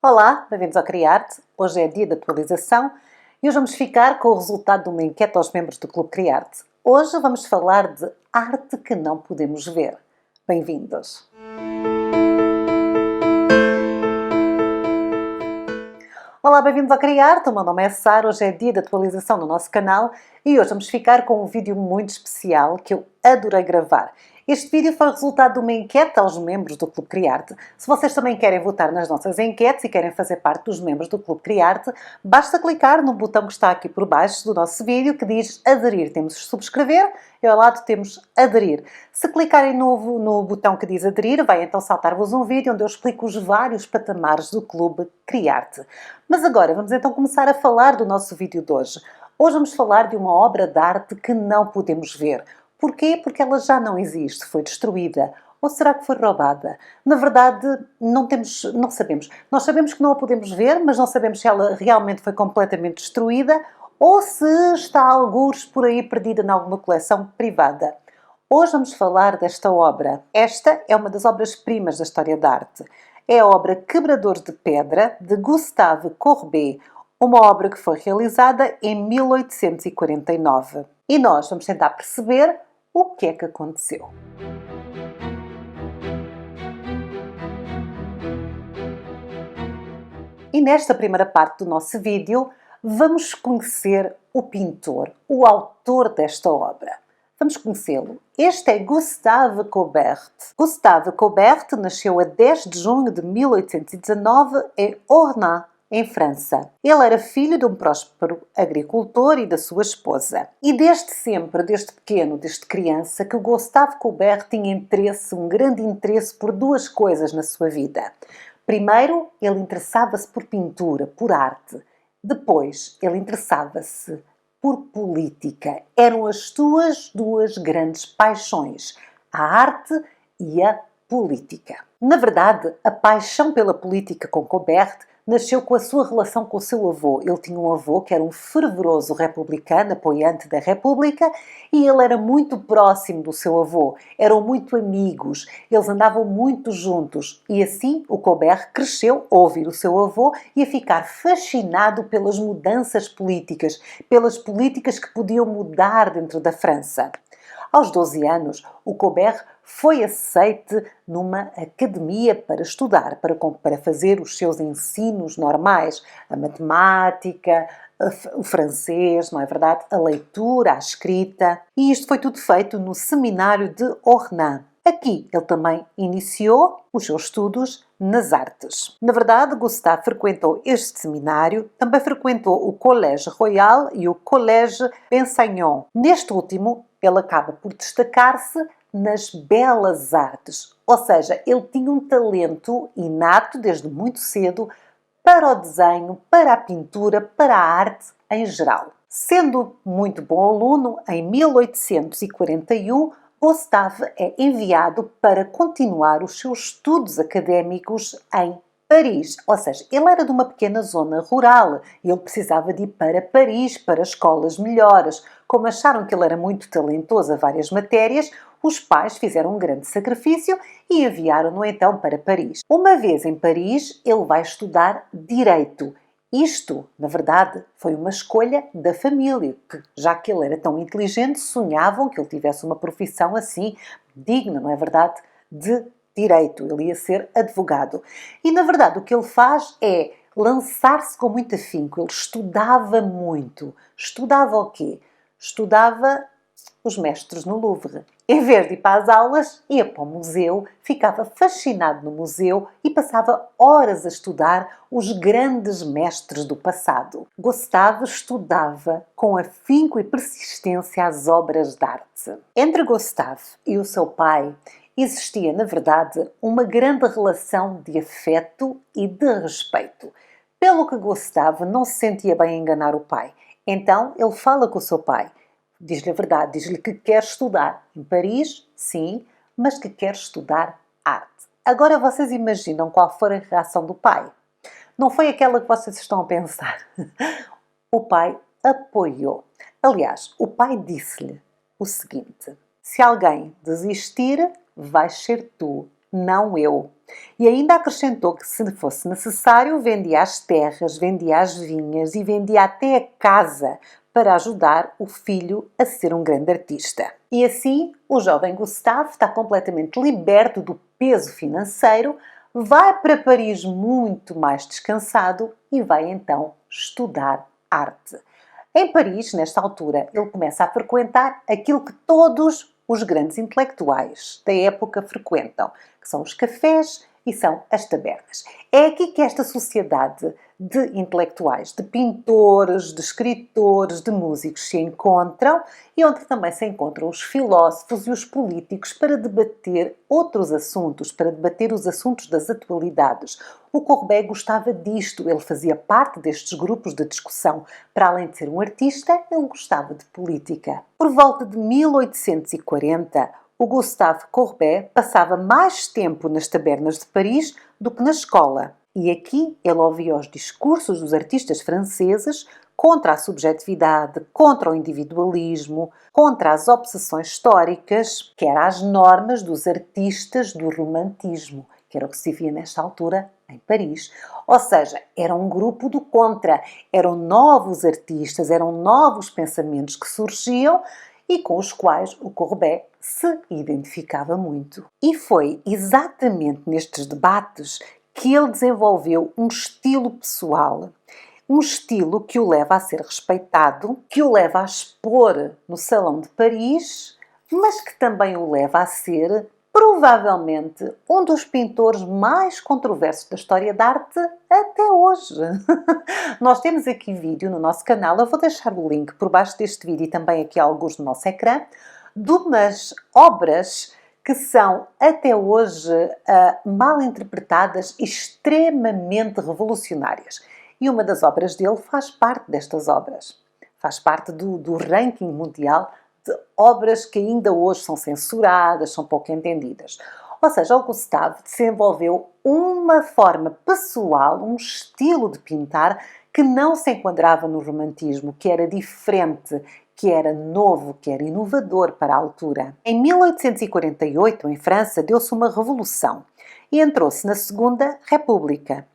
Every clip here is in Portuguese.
Olá, bem-vindos ao Criarte. Hoje é dia de atualização e hoje vamos ficar com o resultado de uma enquete aos membros do Clube Criarte. Hoje vamos falar de arte que não podemos ver. Bem-vindos! Olá, bem-vindos ao Criarte. O meu nome é Sara, hoje é dia de atualização no nosso canal e hoje vamos ficar com um vídeo muito especial que eu adorei gravar. Este vídeo foi resultado de uma enquete aos membros do Clube Criarte. Se vocês também querem votar nas nossas enquetes e querem fazer parte dos membros do Clube Criarte, basta clicar no botão que está aqui por baixo do nosso vídeo que diz aderir. Temos subscrever e ao lado temos aderir. Se clicarem no botão que diz aderir, vai então saltar-vos um vídeo onde eu explico os vários patamares do Clube Criarte. Mas agora vamos então começar a falar do nosso vídeo de hoje. Hoje vamos falar de uma obra de arte que não podemos ver. Porquê? Porque ela já não existe, foi destruída. Ou será que foi roubada? Na verdade, não sabemos. Nós sabemos que não a podemos ver, mas não sabemos se ela realmente foi completamente destruída ou se está algures por aí perdida em alguma coleção privada. Hoje vamos falar desta obra. Esta é uma das obras-primas da história da arte. É a obra Quebradores de Pedra, de Gustave Courbet, uma obra que foi realizada em 1849. E nós vamos tentar perceber o que é que aconteceu. E nesta primeira parte do nosso vídeo, vamos conhecer o pintor, o autor desta obra. Vamos conhecê-lo. Este é Gustave Courbet. Gustave Courbet nasceu a 10 de junho de 1819 em Ornans, em França. Ele era filho de um próspero agricultor e da sua esposa. E desde sempre, desde pequeno, desde criança, que Gustave Courbet tinha um grande interesse por duas coisas na sua vida. Primeiro, ele interessava-se por pintura, por arte. Depois, ele interessava-se por política. Eram as suas duas grandes paixões, a arte e a política. Na verdade, a paixão pela política com Courbet nasceu com a sua relação com o seu avô. Ele tinha um avô que era um fervoroso republicano, apoiante da República, e ele era muito próximo do seu avô. Eram muito amigos, eles andavam muito juntos. E assim o Courbet cresceu a ouvir o seu avô e a ficar fascinado pelas mudanças políticas, pelas políticas que podiam mudar dentro da França. Aos 12 anos, o Courbet foi aceite numa academia para estudar, para fazer os seus ensinos normais, a matemática, o francês, não é verdade? A leitura, a escrita. E isto foi tudo feito no seminário de Ornans. Aqui ele também iniciou os seus estudos nas artes. Na verdade, Gustave frequentou este seminário, também frequentou o Collège Royal e o Collège Bensaignon. Neste último, ele acaba por destacar-se nas belas artes, ou seja, ele tinha um talento inato desde muito cedo para o desenho, para a pintura, para a arte em geral. Sendo muito bom aluno, em 1841, Gustave é enviado para continuar os seus estudos académicos em Paris, ou seja, ele era de uma pequena zona rural e ele precisava de ir para Paris, para escolas melhores. Como acharam que ele era muito talentoso a várias matérias, os pais fizeram um grande sacrifício e enviaram-no então para Paris. Uma vez em Paris, ele vai estudar Direito. Isto, na verdade, foi uma escolha da família, que, já que ele era tão inteligente, sonhavam que ele tivesse uma profissão assim, digna, não é verdade, de Direito. Ele ia ser advogado. E, na verdade, o que ele faz é lançar-se com muito afinco. Ele estudava muito. Estudava o quê? Estudava os mestres no Louvre. Em vez de ir para as aulas, ia para o museu, ficava fascinado no museu e passava horas a estudar os grandes mestres do passado. Gustave estudava com afinco e persistência as obras de arte. Entre Gustave e o seu pai existia, na verdade, uma grande relação de afeto e de respeito. Pelo que Gustave não se sentia bem enganar o pai. Então ele fala com o seu pai. Diz-lhe a verdade, diz-lhe que quer estudar em Paris, sim, mas que quer estudar arte. Agora vocês imaginam qual foi a reação do pai? Não foi aquela que vocês estão a pensar. O pai apoiou. Aliás, o pai disse-lhe o seguinte: se alguém desistir, vais ser tu não eu. E ainda acrescentou que, se fosse necessário, vendia as terras, vendia as vinhas e vendia até a casa para ajudar o filho a ser um grande artista. E assim, o jovem Gustave está completamente liberto do peso financeiro, vai para Paris muito mais descansado e vai então estudar arte. Em Paris, nesta altura, ele começa a frequentar aquilo que todos os grandes intelectuais da época frequentam, que são os cafés e são as tabernas. É aqui que esta sociedade de intelectuais, de pintores, de escritores, de músicos se encontram e onde também se encontram os filósofos e os políticos para debater outros assuntos, para debater os assuntos das atualidades. O Courbet gostava disto, ele fazia parte destes grupos de discussão. Para além de ser um artista, ele gostava de política. Por volta de 1840, o Gustave Courbet passava mais tempo nas tabernas de Paris do que na escola. E aqui ele ouvia os discursos dos artistas franceses contra a subjetividade, contra o individualismo, contra as obsessões históricas, que eram as normas dos artistas do romantismo, que era o que se via nesta altura em Paris. Ou seja, era um grupo do contra, eram novos artistas, eram novos pensamentos que surgiam e com os quais o Courbet se identificava muito. E foi exatamente nestes debates que ele desenvolveu um estilo pessoal, um estilo que o leva a ser respeitado, que o leva a expor no Salão de Paris, mas que também o leva a ser, provavelmente, um dos pintores mais controversos da história da arte até hoje. Nós temos aqui vídeo no nosso canal, eu vou deixar o link por baixo deste vídeo e também aqui alguns no nosso ecrã, de umas obras que são, até hoje, mal interpretadas e extremamente revolucionárias. E uma das obras dele faz parte destas obras. Faz parte do ranking mundial de obras que ainda hoje são censuradas, são pouco entendidas. Ou seja, o Gustave desenvolveu uma forma pessoal, um estilo de pintar que não se enquadrava no romantismo, que era diferente, que era novo, que era inovador para a altura. Em 1848, em França, deu-se uma revolução e entrou-se na Segunda República.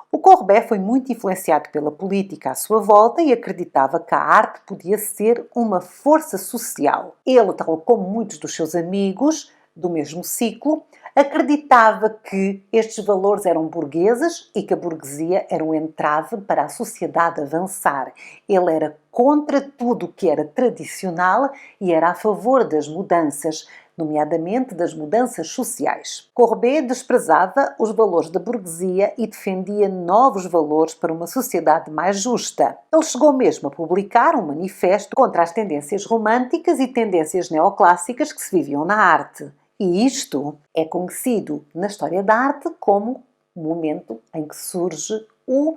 O Courbet foi muito influenciado pela política à sua volta e acreditava que a arte podia ser uma força social. Ele, tal como muitos dos seus amigos do mesmo ciclo, acreditava que estes valores eram burgueses e que a burguesia era um entrave para a sociedade avançar. Ele era contra tudo o que era tradicional e era a favor das mudanças, nomeadamente das mudanças sociais. Courbet desprezava os valores da burguesia e defendia novos valores para uma sociedade mais justa. Ele chegou mesmo a publicar um manifesto contra as tendências românticas e tendências neoclássicas que se viviam na arte. E isto é conhecido na história da arte como o momento em que surge o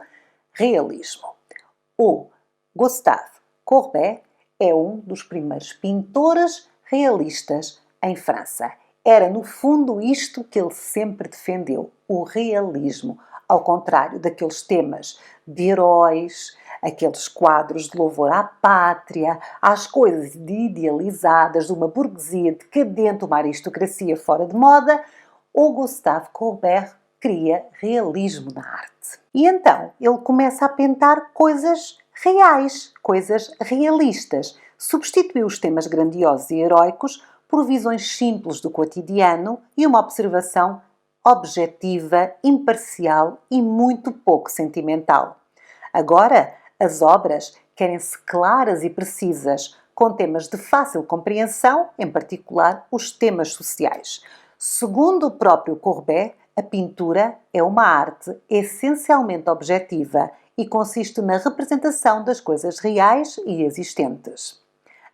realismo. O Gustave Courbet é um dos primeiros pintores realistas em França. Era, no fundo, isto que ele sempre defendeu, o realismo, ao contrário daqueles temas de heróis, aqueles quadros de louvor à pátria, às coisas idealizadas de uma burguesia decadente, uma aristocracia fora de moda. O Gustave Courbet cria realismo na arte. E então ele começa a pintar coisas reais, coisas realistas. Substituiu os temas grandiosos e heróicos por visões simples do cotidiano e uma observação objetiva, imparcial e muito pouco sentimental. Agora, as obras querem-se claras e precisas, com temas de fácil compreensão, em particular os temas sociais. Segundo o próprio Courbet, a pintura é uma arte essencialmente objetiva e consiste na representação das coisas reais e existentes.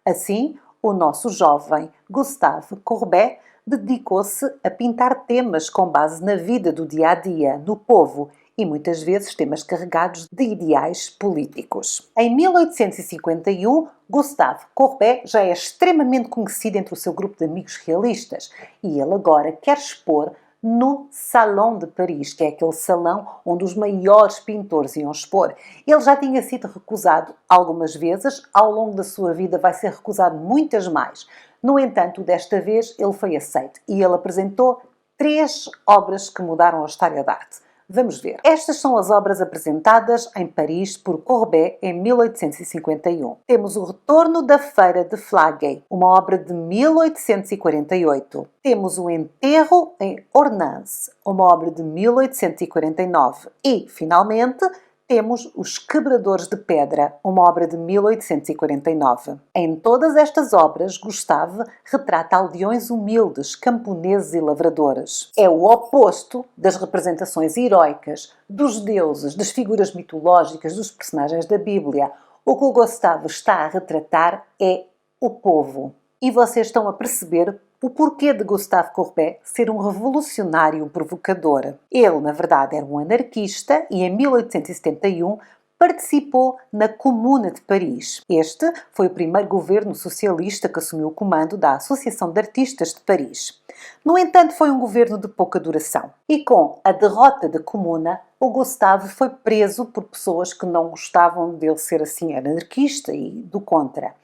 Assim, o nosso jovem Gustave Courbet dedicou-se a pintar temas com base na vida do dia-a-dia, do povo, e muitas vezes temas carregados de ideais políticos. Em 1851, Gustave Courbet já é extremamente conhecido entre o seu grupo de amigos realistas e ele agora quer expor no Salão de Paris, que é aquele salão onde os maiores pintores iam expor. Ele já tinha sido recusado algumas vezes, ao longo da sua vida vai ser recusado muitas mais. No entanto, desta vez ele foi aceito e ele apresentou 3 obras que mudaram a história da arte. Vamos ver. Estas são as obras apresentadas em Paris por Courbet em 1851. Temos o Retorno da Feira de Flagey, uma obra de 1848. Temos o Enterro em Ornans, uma obra de 1849. E, finalmente, temos Os Quebradores de Pedra, uma obra de 1849. Em todas estas obras, Gustave retrata aldeões humildes, camponeses e lavradores. É o oposto das representações heroicas, dos deuses, das figuras mitológicas, dos personagens da Bíblia. O que o Gustave está a retratar é o povo. E vocês estão a perceber o porquê de Gustave Courbet ser um revolucionário e um provocador. Ele, na verdade, era um anarquista e em 1871 participou na Comuna de Paris. Este foi o primeiro governo socialista que assumiu o comando da Associação de Artistas de Paris. No entanto, foi um governo de pouca duração. E com a derrota da Comuna, o Gustave foi preso por pessoas que não gostavam dele ser assim anarquista e do contra.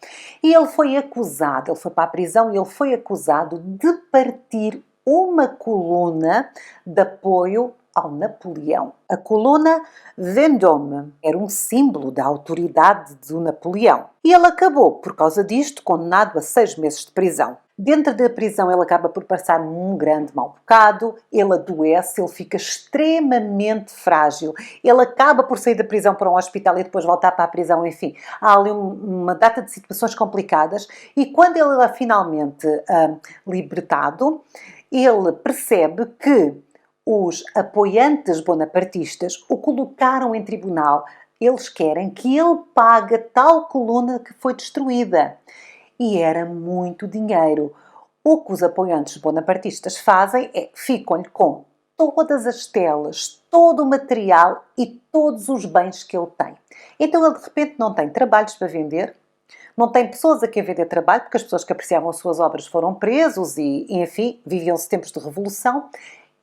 E ele foi para a prisão e ele foi acusado de partir uma coluna de apoio ao Napoleão. A coluna Vendôme era um símbolo da autoridade do Napoleão. E ele acabou, por causa disto, condenado a 6 meses de prisão. Dentro da prisão ele acaba por passar um grande mau bocado, ele adoece, ele fica extremamente frágil, ele acaba por sair da prisão para um hospital e depois voltar para a prisão, enfim. Há ali uma data de situações complicadas e quando ele é finalmente libertado, ele percebe que os apoiantes bonapartistas o colocaram em tribunal. Eles querem que ele pague tal coluna que foi destruída. E era muito dinheiro. O que os apoiantes bonapartistas fazem é ficam-lhe com todas as telas, todo o material e todos os bens que ele tem. Então ele de repente não tem trabalhos para vender, não tem pessoas a quem vender trabalho, porque as pessoas que apreciavam as suas obras foram presos e enfim, viviam-se tempos de revolução.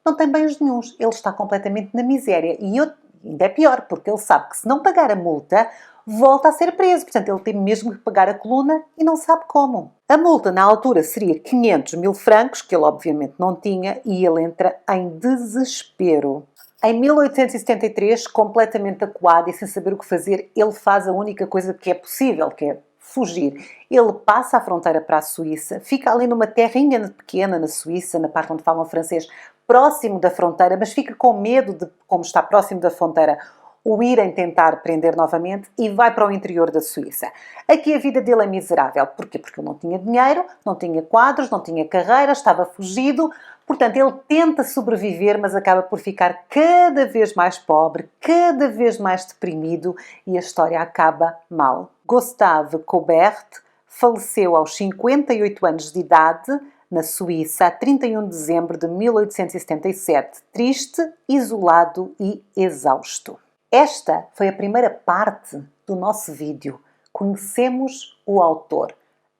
Não tem bens nenhuns, ele está completamente na miséria. E ainda é pior, porque ele sabe que se não pagar a multa, volta a ser preso. Portanto, ele tem mesmo que pagar a coluna e não sabe como. A multa, na altura, seria 500 mil francos, que ele obviamente não tinha, e ele entra em desespero. Em 1873, completamente acuado e sem saber o que fazer, ele faz a única coisa que é possível, que é fugir. Ele passa a fronteira para a Suíça, fica ali numa terrinha pequena na Suíça, na parte onde falam francês, próximo da fronteira, mas fica com medo de, como está próximo da fronteira, o irem tentar prender novamente e vai para o interior da Suíça. Aqui a vida dele é miserável. Porquê? Porque ele não tinha dinheiro, não tinha quadros, não tinha carreira, estava fugido. Portanto, ele tenta sobreviver, mas acaba por ficar cada vez mais pobre, cada vez mais deprimido e a história acaba mal. Gustave Courbet faleceu aos 58 anos de idade na Suíça, a 31 de dezembro de 1877, triste, isolado e exausto. Esta foi a primeira parte do nosso vídeo. Conhecemos o autor.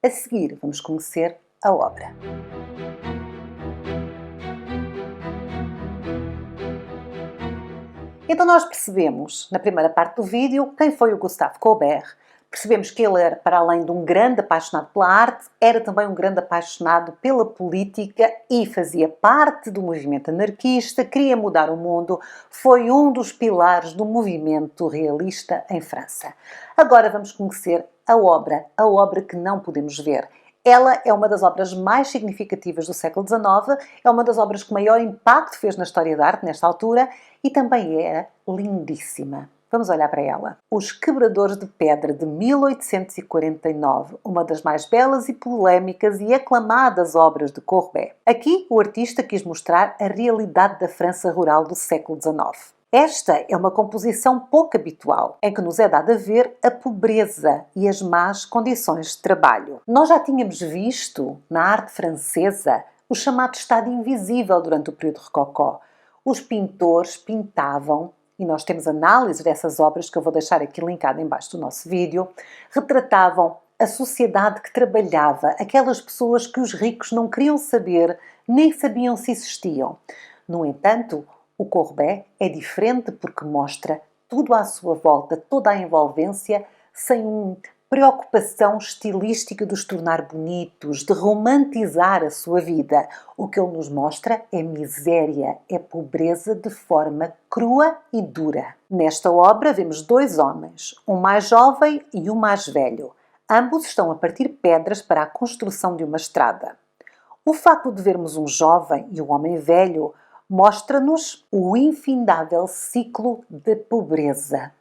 A seguir, vamos conhecer a obra. Então nós percebemos, na primeira parte do vídeo, quem foi o Gustave Courbet. Percebemos que ele era, para além de um grande apaixonado pela arte, era também um grande apaixonado pela política e fazia parte do movimento anarquista, queria mudar o mundo, foi um dos pilares do movimento realista em França. Agora vamos conhecer a obra que não podemos ver. Ela é uma das obras mais significativas do século XIX, é uma das obras que maior impacto fez na história da arte nesta altura e também é lindíssima. Vamos olhar para ela. Os Quebradores de Pedra, de 1849, uma das mais belas e polémicas e aclamadas obras de Courbet. Aqui, o artista quis mostrar a realidade da França rural do século XIX. Esta é uma composição pouco habitual, em que nos é dado a ver a pobreza e as más condições de trabalho. Nós já tínhamos visto, na arte francesa, o chamado estado invisível durante o período rococó. Os pintores pintavam, e nós temos análise dessas obras que eu vou deixar aqui linkada em baixo do nosso vídeo, retratavam a sociedade que trabalhava, aquelas pessoas que os ricos não queriam saber, nem sabiam se existiam. No entanto, o Courbet é diferente porque mostra tudo à sua volta, toda a envolvência, sem preocupação estilística de os tornar bonitos, de romantizar a sua vida. O que ele nos mostra é miséria, é pobreza de forma crua e dura. Nesta obra vemos dois homens, um mais jovem e um mais velho. Ambos estão a partir pedras para a construção de uma estrada. O facto de vermos um jovem e um homem velho mostra-nos o infindável ciclo de pobreza.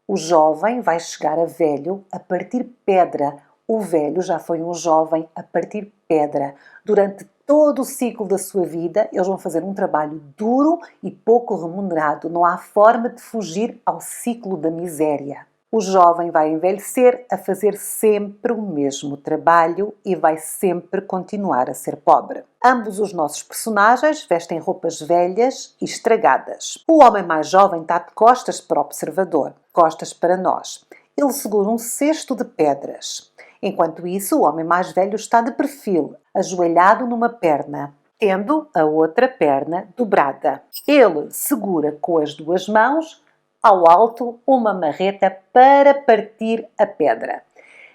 O jovem vai chegar a velho a partir pedra. O velho já foi um jovem a partir pedra. Durante todo o ciclo da sua vida, eles vão fazer um trabalho duro e pouco remunerado. Não há forma de fugir ao ciclo da miséria. O jovem vai envelhecer a fazer sempre o mesmo trabalho e vai sempre continuar a ser pobre. Ambos os nossos personagens vestem roupas velhas e estragadas. O homem mais jovem está de costas para o observador, costas para nós. Ele segura um cesto de pedras. Enquanto isso, o homem mais velho está de perfil, ajoelhado numa perna, tendo a outra perna dobrada. Ele segura com as duas mãos ao alto uma marreta para partir a pedra.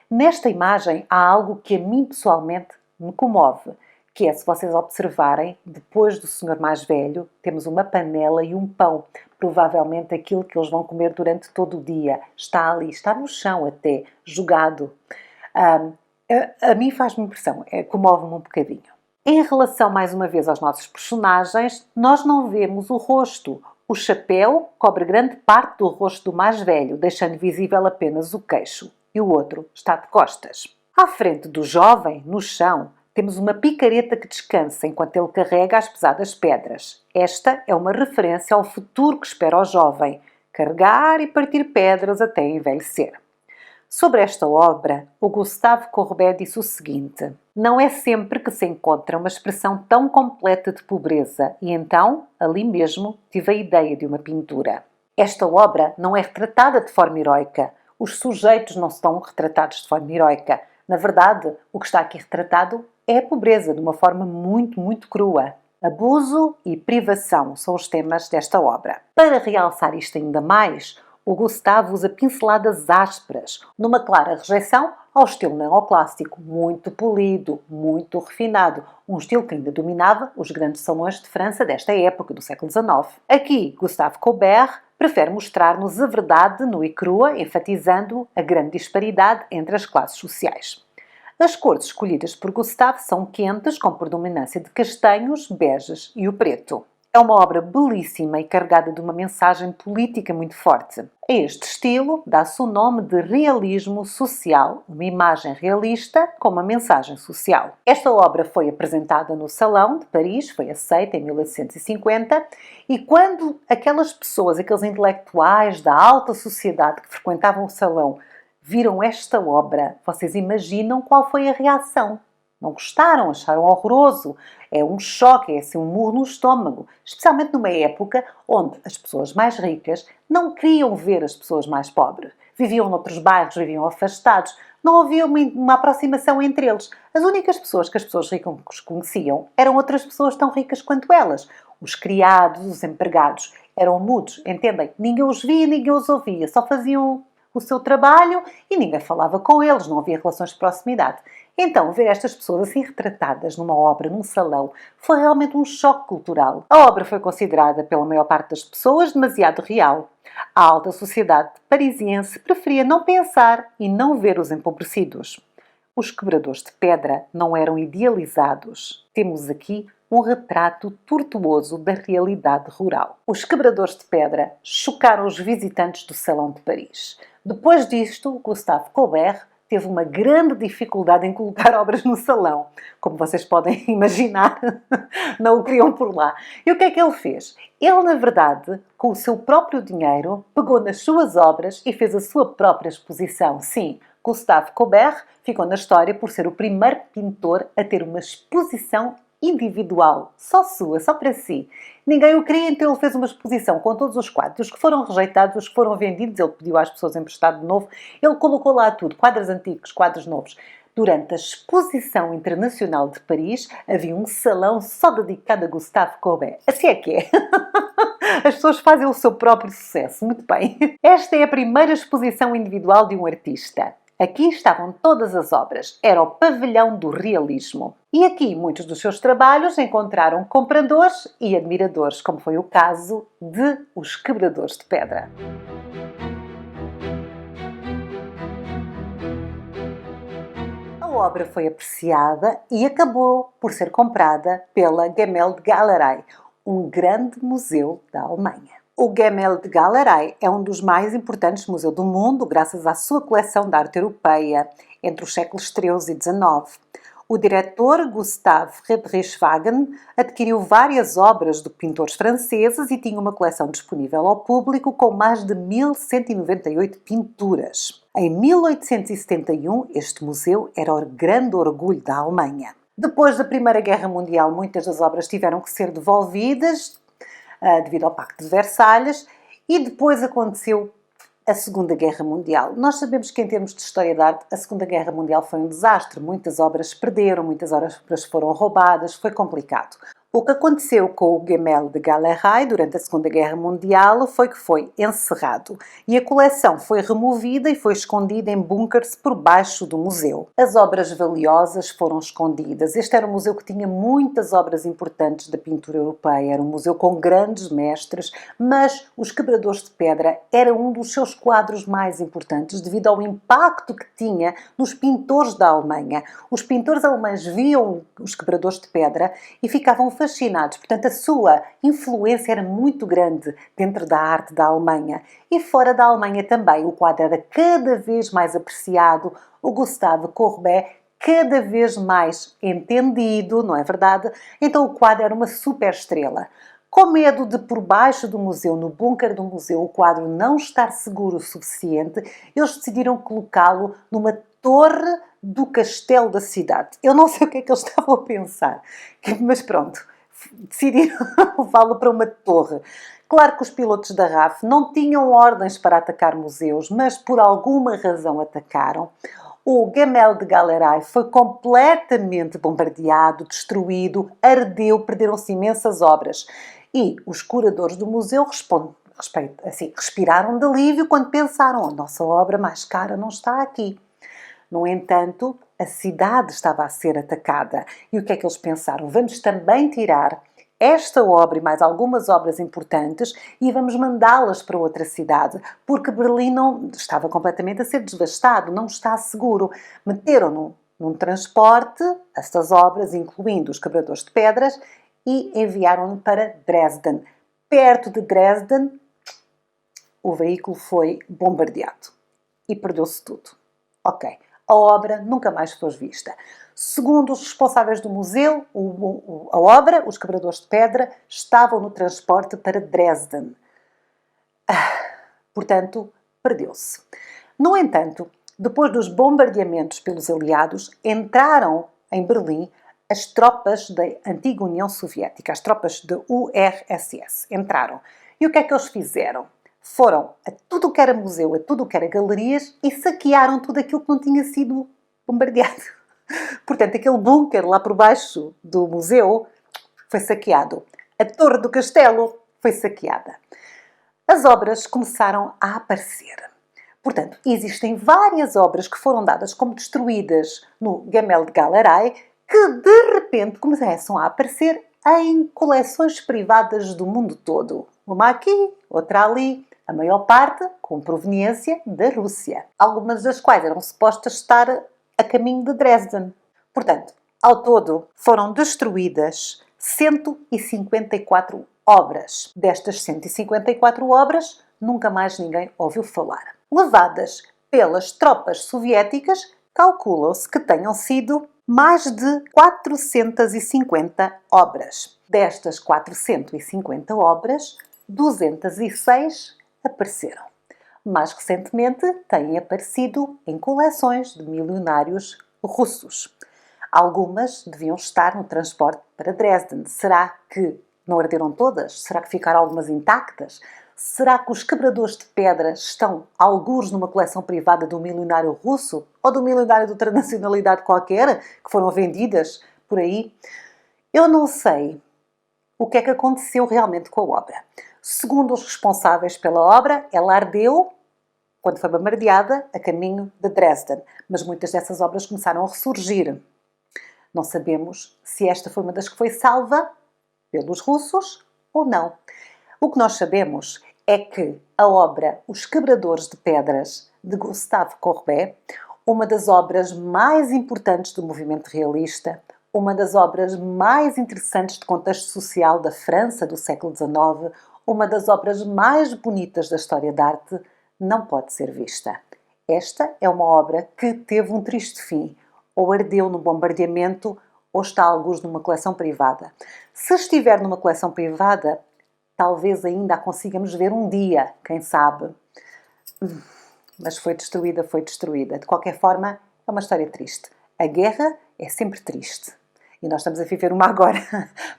Nesta imagem há algo que a mim pessoalmente me comove, que é, se vocês observarem, depois do senhor mais velho, temos uma panela e um pão, provavelmente aquilo que eles vão comer durante todo o dia. Está ali, está no chão até, jogado. A mim faz-me impressão, comove-me um bocadinho. Em relação, mais uma vez, aos nossos personagens, nós não vemos o rosto. O chapéu cobre grande parte do rosto do mais velho, deixando visível apenas o queixo, e o outro está de costas. À frente do jovem, no chão, temos uma picareta que descansa enquanto ele carrega as pesadas pedras. Esta é uma referência ao futuro que espera o jovem, carregar e partir pedras até envelhecer. Sobre esta obra, o Gustave Courbet disse o seguinte: não é sempre que se encontra uma expressão tão completa de pobreza, e então, ali mesmo, tive a ideia de uma pintura. Esta obra não é retratada de forma heroica. Os sujeitos não estão retratados de forma heroica. Na verdade, o que está aqui retratado é a pobreza, de uma forma muito, muito crua. Abuso e privação são os temas desta obra. Para realçar isto ainda mais, o Gustave usa pinceladas ásperas, numa clara rejeição ao estilo neoclássico, muito polido, muito refinado, um estilo que ainda dominava os grandes salões de França desta época, do século XIX. Aqui, Gustave Courbet prefere mostrar-nos a verdade nua e crua, enfatizando a grande disparidade entre as classes sociais. As cores escolhidas por Gustave são quentes, com predominância de castanhos, beges e o preto. É uma obra belíssima e carregada de uma mensagem política muito forte. A este estilo dá-se o nome de realismo social, uma imagem realista com uma mensagem social. Esta obra foi apresentada no Salão de Paris, foi aceita em 1850, e quando aquelas pessoas, aqueles intelectuais da alta sociedade que frequentavam o Salão, viram esta obra, vocês imaginam qual foi a reação? Não gostaram, acharam horroroso. É um choque, é assim um murro no estômago. Especialmente numa época onde as pessoas mais ricas não queriam ver as pessoas mais pobres. Viviam noutros bairros, viviam afastados. Não havia uma aproximação entre eles. As únicas pessoas que as pessoas ricas conheciam eram outras pessoas tão ricas quanto elas. Os criados, os empregados. Eram mudos, entendem? Ninguém os via, ninguém os ouvia. Só faziam o seu trabalho e ninguém falava com eles. Não havia relações de proximidade. Então, ver estas pessoas assim retratadas numa obra, num salão, foi realmente um choque cultural. A obra foi considerada pela maior parte das pessoas demasiado real. A alta sociedade parisiense preferia não pensar e não ver os empobrecidos. Os quebradores de pedra não eram idealizados. Temos aqui um retrato tortuoso da realidade rural. Os quebradores de pedra chocaram os visitantes do Salão de Paris. Depois disto, Gustave Courbet teve uma grande dificuldade em colocar obras no salão. Como vocês podem imaginar, não o queriam por lá. E o que é que ele fez? Ele, na verdade, com o seu próprio dinheiro, pegou nas suas obras e fez a sua própria exposição. Sim, Gustave Courbet ficou na história por ser o primeiro pintor a ter uma exposição individual, só sua, só para si. Ninguém o queria, então ele fez uma exposição com todos os quadros, os que foram rejeitados, os que foram vendidos, ele pediu às pessoas emprestado de novo, ele colocou lá tudo, quadros antigos, quadros novos. Durante a Exposição Internacional de Paris, havia um salão só dedicado a Gustave Courbet. Assim é que é. As pessoas fazem o seu próprio sucesso. Muito bem. Esta é a primeira exposição individual de um artista. Aqui estavam todas as obras, era o pavilhão do realismo. E aqui muitos dos seus trabalhos encontraram compradores e admiradores, como foi o caso de Os Quebradores de Pedra. A obra foi apreciada e acabou por ser comprada pela Gemäldegalerie, um grande museu da Alemanha. O Gemäldegalerie é um dos mais importantes museus do mundo, graças à sua coleção de arte europeia entre os séculos XIII e XIX. O diretor Gustave Rebrechtshagen adquiriu várias obras de pintores franceses e tinha uma coleção disponível ao público com mais de 1198 pinturas. Em 1871, este museu era o grande orgulho da Alemanha. Depois da Primeira Guerra Mundial, muitas das obras tiveram que ser devolvidas devido ao Pacto de Versalhes, e depois aconteceu a Segunda Guerra Mundial. Nós sabemos que, em termos de história da arte, a Segunda Guerra Mundial foi um desastre. Muitas obras se perderam, muitas obras foram roubadas, foi complicado. O que aconteceu com o Gemäldegalerie durante a Segunda Guerra Mundial foi que foi encerrado e a coleção foi removida e foi escondida em bunkers por baixo do museu. As obras valiosas foram escondidas. Este era um museu que tinha muitas obras importantes da pintura europeia, era um museu com grandes mestres, mas Os Quebradores de Pedra era um dos seus quadros mais importantes devido ao impacto que tinha nos pintores da Alemanha. Os pintores alemães viam Os Quebradores de Pedra e ficavam fascinados. Portanto, a sua influência era muito grande dentro da arte da Alemanha. E fora da Alemanha também. O quadro era cada vez mais apreciado. O Gustave Courbet cada vez mais entendido, não é verdade? Então o quadro era uma super estrela. Com medo de, por baixo do museu, no bunker do museu, o quadro não estar seguro o suficiente, eles decidiram colocá-lo numa torre do castelo da cidade. Eu não sei o que é que eles estavam a pensar, mas pronto, decidiram levá-lo para uma torre. Claro que os pilotos da RAF não tinham ordens para atacar museus, mas por alguma razão atacaram. O Gemäldegalerie foi completamente bombardeado, destruído, ardeu, perderam-se imensas obras. E os curadores do museu respiraram de alívio quando pensaram: a nossa obra mais cara não está aqui. No entanto, a cidade estava a ser atacada. E o que é que eles pensaram? Vamos também tirar esta obra e mais algumas obras importantes e vamos mandá-las para outra cidade, porque Berlim não estava completamente a ser devastado, não está seguro. Meteram num transporte estas obras, incluindo Os Quebradores de Pedras, e enviaram-no para Dresden. Perto de Dresden, o veículo foi bombardeado e perdeu-se tudo. Ok. A obra nunca mais foi vista. Segundo os responsáveis do museu, a obra, Os Quebradores de Pedra, estavam no transporte para Dresden. Portanto, perdeu-se. No entanto, depois dos bombardeamentos pelos aliados, entraram em Berlim as tropas da antiga União Soviética, as tropas da URSS. Entraram. E o que é que eles fizeram? Foram a tudo o que era museu, a tudo o que era galerias e saquearam tudo aquilo que não tinha sido bombardeado. Portanto, aquele bunker lá por baixo do museu foi saqueado. A torre do castelo foi saqueada. As obras começaram a aparecer. Portanto, existem várias obras que foram dadas como destruídas no Gemäldegalerie que, de repente, começam a aparecer em coleções privadas do mundo todo. Uma aqui, outra ali. A maior parte com proveniência da Rússia. Algumas das quais eram supostas estar a caminho de Dresden. Portanto, ao todo, foram destruídas 154 obras. Destas 154 obras, nunca mais ninguém ouviu falar. Levadas pelas tropas soviéticas, calcula-se que tenham sido mais de 450 obras. Destas 450 obras, 206 apareceram. Mais recentemente, têm aparecido em coleções de milionários russos. Algumas deviam estar no transporte para Dresden. Será que não arderam todas? Será que ficaram algumas intactas? Será que Os Quebradores de Pedra estão algures numa coleção privada do milionário russo? Ou do milionário de outra nacionalidade qualquer, que foram vendidas por aí? Eu não sei o que é que aconteceu realmente com a obra. Segundo os responsáveis pela obra, ela ardeu quando foi bombardeada a caminho de Dresden, mas muitas dessas obras começaram a ressurgir. Não sabemos se esta foi uma das que foi salva pelos russos ou não. O que nós sabemos é que a obra Os Quebradores de Pedras, de Gustave Courbet, uma das obras mais importantes do movimento realista, uma das obras mais interessantes de contexto social da França do século XIX, uma das obras mais bonitas da história da arte, não pode ser vista. Esta é uma obra que teve um triste fim, ou ardeu no bombardeamento, ou está alguns numa coleção privada. Se estiver numa coleção privada, talvez ainda a consigamos ver um dia, quem sabe. Mas foi destruída, foi destruída. De qualquer forma, é uma história triste. A guerra é sempre triste. E nós estamos a viver uma agora.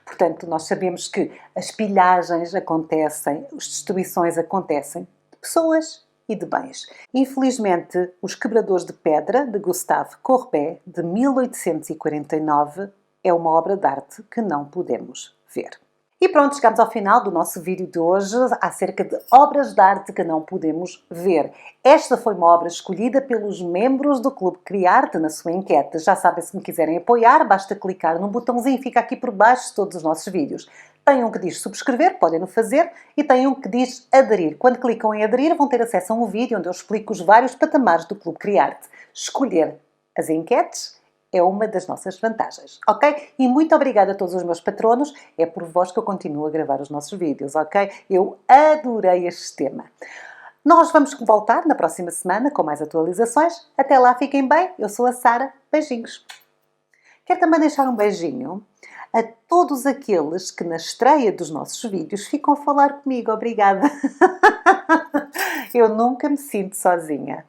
Portanto, nós sabemos que as pilhagens acontecem, as destruições acontecem de pessoas e de bens. Infelizmente, Os Quebradores de Pedra, de Gustave Courbet, de 1849, é uma obra de arte que não podemos ver. E pronto, chegamos ao final do nosso vídeo de hoje acerca de obras de arte que não podemos ver. Esta foi uma obra escolhida pelos membros do Clube Criarte na sua enquete. Já sabem, se me quiserem apoiar, basta clicar num botãozinho, fica aqui por baixo de todos os nossos vídeos. Tem um que diz subscrever, podem-no fazer, e tem um que diz aderir. Quando clicam em aderir, vão ter acesso a um vídeo onde eu explico os vários patamares do Clube Criarte. Escolher as enquetes é uma das nossas vantagens, ok? E muito obrigada a todos os meus patronos, é por vós que eu continuo a gravar os nossos vídeos, ok? Eu adorei este tema. Nós vamos voltar na próxima semana com mais atualizações. Até lá, fiquem bem. Eu sou a Sara. Beijinhos. Quero também deixar um beijinho a todos aqueles que na estreia dos nossos vídeos ficam a falar comigo. Obrigada. Eu nunca me sinto sozinha.